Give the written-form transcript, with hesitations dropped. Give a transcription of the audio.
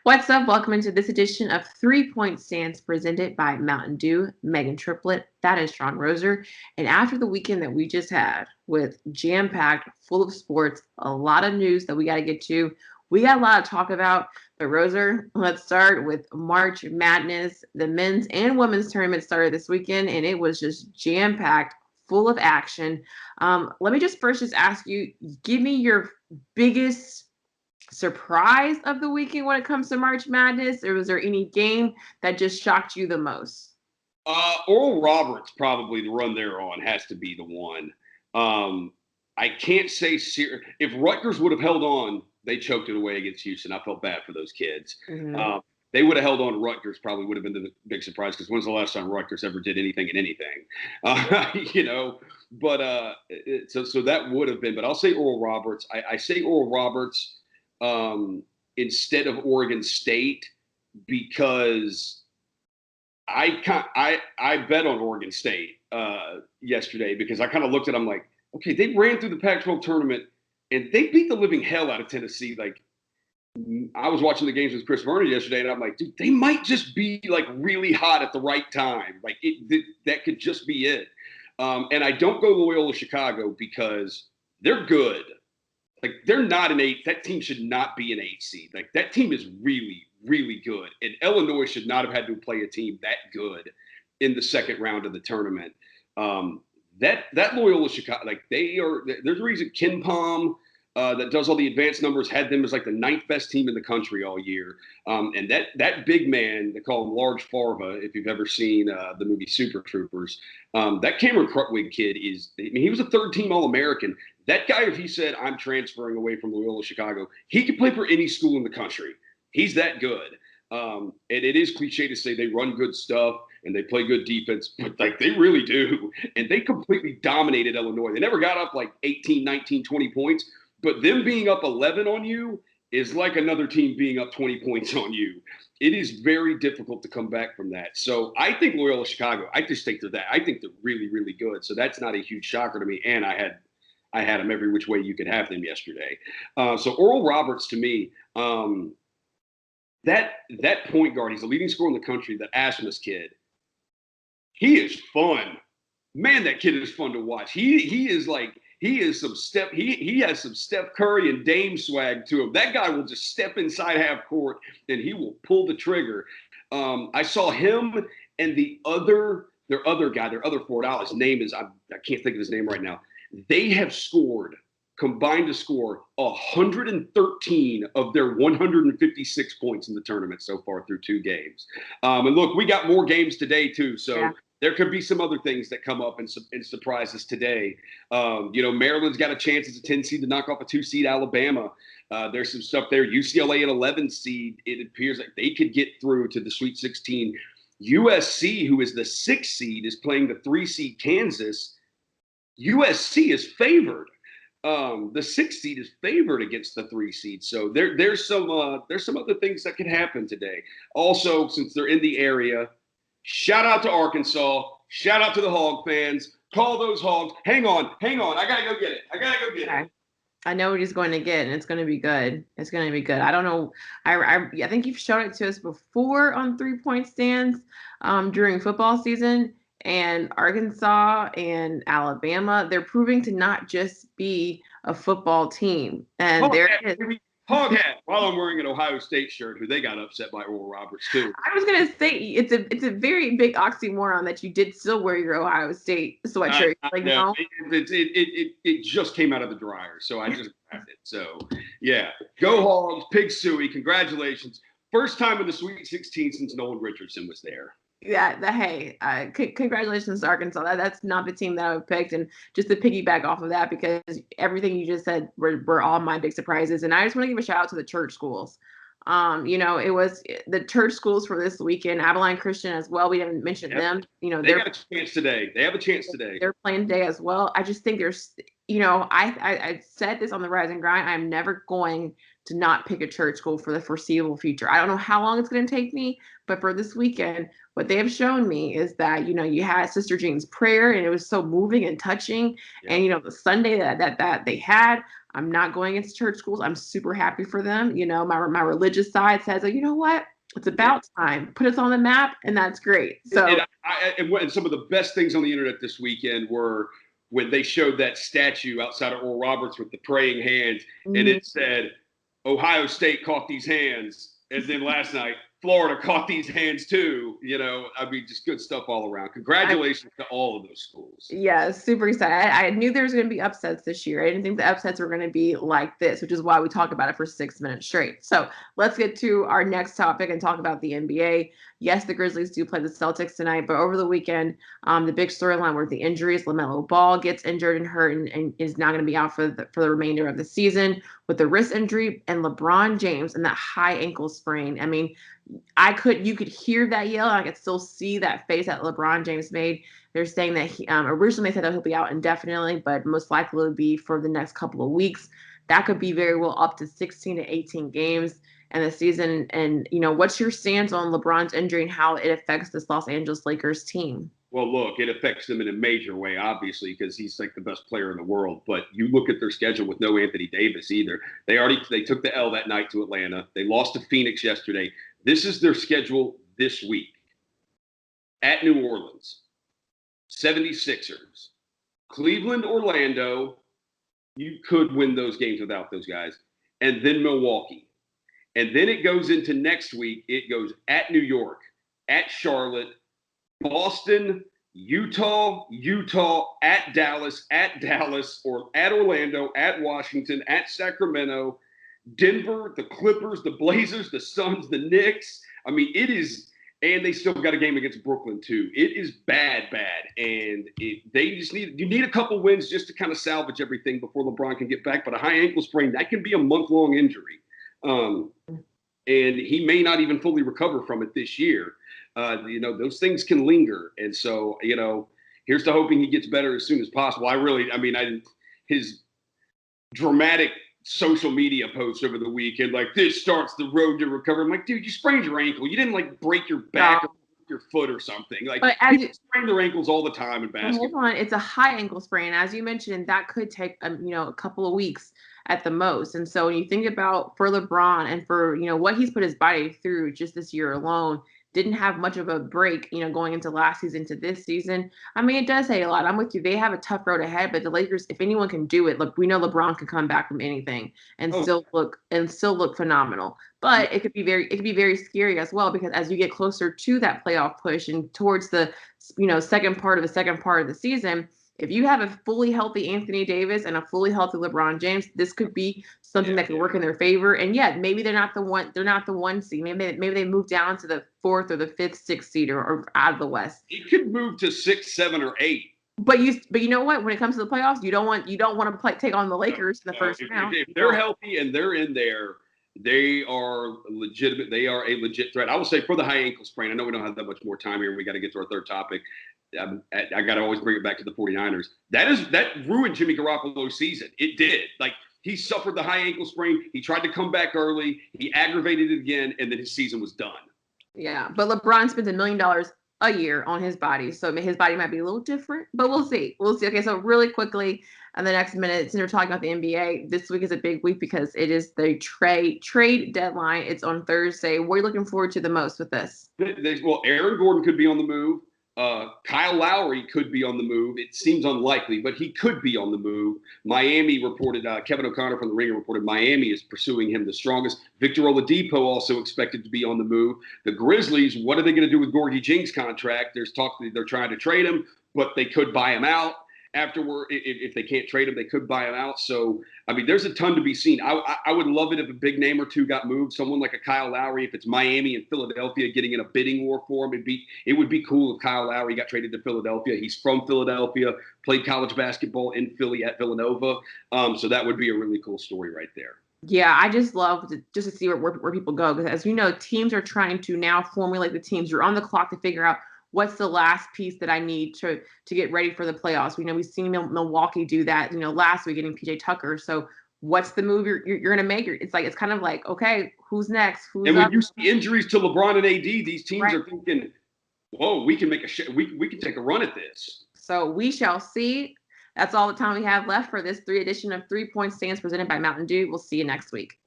What's up? Welcome into this edition of 3 Point Stance presented by Mountain Dew, Meghan Triplett. That is Sean Roser. And after the weekend that we just had with jam-packed, full of sports, a lot of news that we got to get to, we got a lot to talk about. But Roser, let's start with March Madness. The men's and women's tournament started this weekend, and it was just jam-packed, full of action. Let me just ask you, give me your biggest surprise of the weekend when it comes to March Madness, or was there any game that just shocked you the most? Oral Roberts, probably the run they're on, has to be the one. I can't say if Rutgers would have held on, they choked it away against Houston. I felt bad for those kids. Mm-hmm. They would have held on to Rutgers, probably would have been the big surprise, because when's the last time Rutgers ever did anything in anything? So that would have been. But I'll say Oral Roberts. I say Oral Roberts instead of Oregon State, because I bet on Oregon State yesterday, because I kind of looked at them like, okay, they ran through the Pac-12 tournament and they beat the living hell out of Tennessee. Like, I was watching the games with Chris Vernon yesterday, and I'm like, dude, they might just be like really hot at the right time. Like that could just be it. And I don't go Loyola Chicago because they're good. Like, they're not an 8. That team should not be an 8 seed. Like, that team is really, really good. And Illinois should not have had to play a team that good in the second round of the tournament. That Loyola Chicago, like, there's a reason Ken Palm, that does all the advanced numbers, had them as like the 9th best team in the country all year. And that big man, they call him Large Farva, if you've ever seen the movie Super Troopers. That Cameron Krutwig kid he was a third-team All-American. That guy, if he said, I'm transferring away from Loyola Chicago, he could play for any school in the country. He's that good. And it is cliche to say they run good stuff and they play good defense, but like, they really do. And they completely dominated Illinois. They never got up like 18, 19, 20 points, but them being up 11 on you is like another team being up 20 points on you. It is very difficult to come back from that. So I think Loyola Chicago, I just think they're that. I think they're really, really good. So that's not a huge shocker to me. And I had them every which way you could have them yesterday. So Oral Roberts, to me, that point guard, he's the leading scorer in the country, that Ashmus kid, he is fun. Man, that kid is fun to watch. He has some Steph Curry and Dame swag to him. That guy will just step inside half court and he will pull the trigger. I saw him and their other guy, their other forward, his name is, I can't think of his name right now. They have combined to score 113 of their 156 points in the tournament so far through 2 games. And look, we got more games today too, so yeah. There could be some other things that come up and surprise us today. Maryland's got a chance as a 10 seed to knock off a 2 seed Alabama. There's some stuff there. UCLA, an 11 seed, it appears like they could get through to the Sweet 16. USC, who is the 6 seed, is playing the 3 seed Kansas. USC is favored. The 6 seed is favored against the 3 seed. So there's some other things that could happen today. Also, since they're in the area, shout out to Arkansas. Shout out to the Hog fans. Call those Hogs. Hang on. I gotta go get it. I know what he's going to get, and it's going to be good. I don't know. I think you've shown it to us before on 3 Point Stance during football season. And Arkansas and Alabama, they're proving to not just be a football team. And Hog hat, while I'm wearing an Ohio State shirt, who they got upset by Oral Roberts too. I was gonna say it's a very big oxymoron that you did still wear your Ohio State sweatshirt. No, it just came out of the dryer, so I just grabbed it. So yeah, go Hogs, Pig Suey, congratulations! First time in the Sweet 16 since Nolan Richardson was there. Yeah, congratulations to Arkansas. That's not the team that I would picked. And just to piggyback off of that, because everything you just said were all my big surprises. And I just want to give a shout out to the church schools. It was the church schools for this weekend, Abilene Christian as well. We haven't mentioned them. They got a chance today. They have a chance today. They're playing today as well. I just think there's, I said this on the Rise and Grind. I'm never going to not pick a church school for the foreseeable future. I don't know how long it's going to take me, but for this weekend, what they have shown me is that, you had Sister Jean's prayer and it was so moving and touching. Yeah. And, the Sunday that they had, I'm not going into church schools. I'm super happy for them. You know, my religious side says, you know what? It's about time. Put us on the map, and that's great. So, and some of the best things on the internet this weekend were when they showed that statue outside of Oral Roberts with the praying hands, and it said, Ohio State caught these hands. And then last night, Florida caught these hands too. You know, I mean, just good stuff all around. Congratulations to all of those schools. Yeah, super excited. I knew there was going to be upsets this year. I didn't think the upsets were going to be like this, which is why we talk about it for 6 minutes straight. So let's get to our next topic and talk about the NBA. Yes, the Grizzlies do play the Celtics tonight, but over the weekend, the big storyline were the injuries. LaMelo Ball gets injured and hurt and is now going to be out for the remainder of the season with the wrist injury, and LeBron James and that high ankle sprain. I mean, you could hear that yell. I could still see that face that LeBron James made. They're saying that he, originally they said that he'll be out indefinitely, but most likely will be for the next couple of weeks. That could be very well up to 16 to 18 games in the season. And, you know, what's your stance on LeBron's injury and how it affects this Los Angeles Lakers team? Well, look, it affects them in a major way, obviously, because he's like the best player in the world. But you look at their schedule with no Anthony Davis either. They took the L that night to Atlanta. They lost to Phoenix yesterday. This is their schedule this week. At New Orleans, 76ers, Cleveland, Orlando. You could win those games without those guys. And then Milwaukee. And then it goes into next week. It goes at New York, at Charlotte, Boston, Utah, at Dallas, or at Orlando, at Washington, at Sacramento, Denver, the Clippers, the Blazers, the Suns, the Knicks. I mean, it is, and they still got a game against Brooklyn too. It is bad, and you need a couple wins just to kind of salvage everything before LeBron can get back. But a high ankle sprain, that can be a month-long injury, and he may not even fully recover from it this year. You know, those things can linger, and so, you know, here's to hoping he gets better as soon as possible. His dramatic social media posts over the weekend, like, this starts the road to recovery. I'm like, dude, you sprained your ankle. You didn't like break your back or your foot or something. Like, people sprain their ankles all the time in basketball. Hold on, it's a high ankle sprain, as you mentioned. That could take a couple of weeks at the most. And so when you think about for LeBron and for, you know, what he's put his body through just this year alone, didn't have much of a break, you know, going into last season to this season. I mean, it does say a lot. I'm with you. They have a tough road ahead, but the Lakers, if anyone can do it, look, we know LeBron can come back from anything and still look phenomenal. But it could be very scary as well, because as you get closer to that playoff push and towards the, you know, second part of the season, if you have a fully healthy Anthony Davis and a fully healthy LeBron James, this could be something that could work in their favor. And yet, maybe they're not the one seed. Maybe they move down to the 4th or the 5th, 6th seed or out of the West. It could move to 6, 7, or 8. But you know what? When it comes to the playoffs, you don't want to take on the Lakers in the first round. If they're healthy and they're in there, they are legitimate. They are a legit threat. I will say, for the high ankle sprain, I know we don't have that much more time here, and we got to get to our third topic. I got to always bring it back to the 49ers. That ruined Jimmy Garoppolo's season. It did. Like, he suffered the high ankle sprain. He tried to come back early. He aggravated it again, and then his season was done. Yeah, but LeBron spends $1 million a year on his body, so his body might be a little different, but we'll see. Okay, so really quickly, in the next minute, since we're talking about the NBA, this week is a big week because it is the trade deadline. It's on Thursday. What are you looking forward to the most with this? Well, Aaron Gordon could be on the move. Kyle Lowry could be on the move. It seems unlikely, but he could be on the move. Miami reported, Kevin O'Connor from The Ringer reported Miami is pursuing him the strongest. Victor Oladipo also expected to be on the move. The Grizzlies, what are they going to do with Gorgie Jing's contract? There's talk that they're trying to trade him, but they could buy him out. Afterward, if they can't trade him, they could buy him out. So, I mean, there's a ton to be seen. I would love it if a big name or two got moved. Someone like a Kyle Lowry, if it's Miami and Philadelphia getting in a bidding war for him, it would be cool if Kyle Lowry got traded to Philadelphia. He's from Philadelphia, played college basketball in Philly at Villanova. So that would be a really cool story right there. Yeah, I just love to see where people go, because as you know, teams are trying to now formulate the teams. You're on the clock to figure out what's the last piece that I need to get ready for the playoffs. We've seen Milwaukee do that, last week, getting PJ Tucker. So what's the move you're going to make? It's kind of like, okay, who's next? And when you see injuries to LeBron and AD, these teams are thinking, whoa, we can make we can take a run at this. So we shall see. That's all the time we have left for this 3 edition of 3 Point Stands presented by Mountain Dew. We'll see you next week.